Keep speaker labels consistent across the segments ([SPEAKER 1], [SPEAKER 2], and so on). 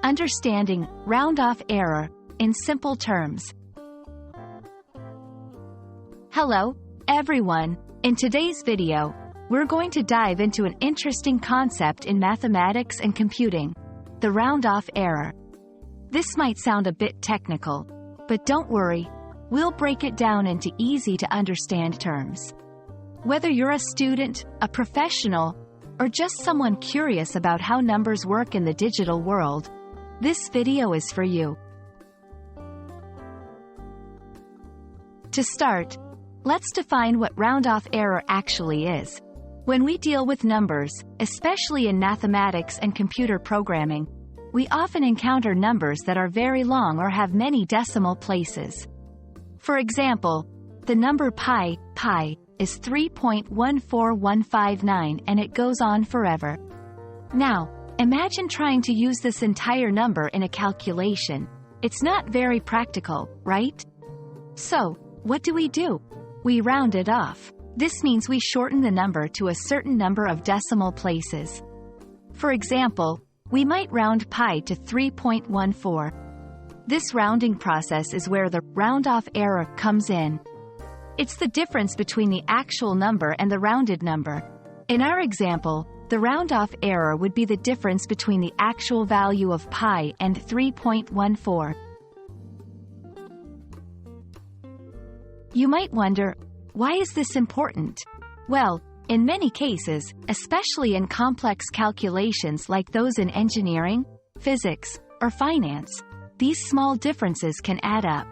[SPEAKER 1] Understanding round-off error in simple terms. Hello, everyone. In today's video, we're going to dive into an interesting concept in mathematics and computing, the round-off error. This might sound a bit technical, but don't worry, we'll break it down into easy-to-understand terms. Whether you're a student, a professional, or just someone curious about how numbers work in the digital world, this video is for you. To start, let's define what round-off error actually is. When we deal with numbers, especially in mathematics and computer programming, we often encounter numbers that are very long or have many decimal places. For example, the number pi is 3.14159 and it goes on forever. Now, imagine trying to use this entire number in a calculation. It's not very practical, right? So, what do? We round it off. This means we shorten the number to a certain number of decimal places. For example, we might round pi to 3.14. This rounding process is where the round-off error comes in. It's the difference between the actual number and the rounded number. In our example, the round-off error would be the difference between the actual value of pi and 3.14. You might wonder, why is this important? Well, in many cases, especially in complex calculations like those in engineering, physics, or finance, these small differences can add up.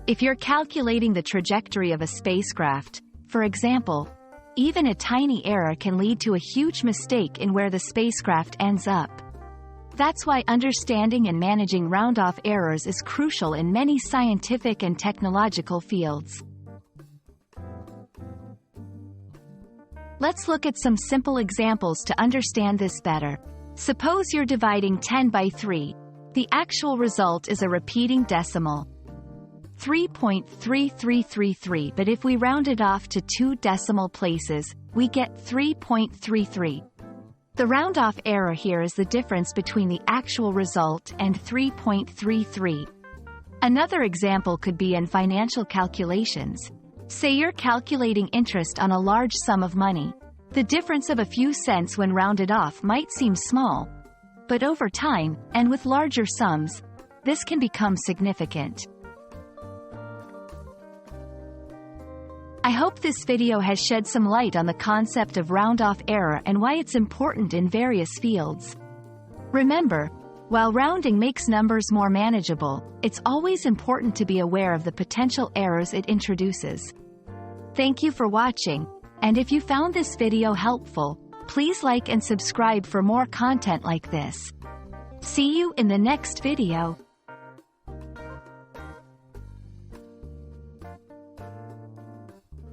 [SPEAKER 1] If you're calculating the trajectory of a spacecraft, for example, even a tiny error can lead to a huge mistake in where the spacecraft ends up. That's why understanding and managing round-off errors is crucial in many scientific and technological fields. Let's look at some simple examples to understand this better. Suppose you're dividing 10 by 3. The actual result is a repeating decimal, 3.3333, but if we round it off to 2 decimal places, we get 3.33. The round-off error here is the difference between the actual result and 3.33. Another example could be in financial calculations. Say you're calculating interest on a large sum of money. The difference of a few cents when rounded off might seem small, but over time, and with larger sums, this can become significant. I hope this video has shed some light on the concept of round-off error and why it's important in various fields. Remember, while rounding makes numbers more manageable, it's always important to be aware of the potential errors it introduces. Thank you for watching, and if you found this video helpful, please like and subscribe for more content like this. See you in the next video.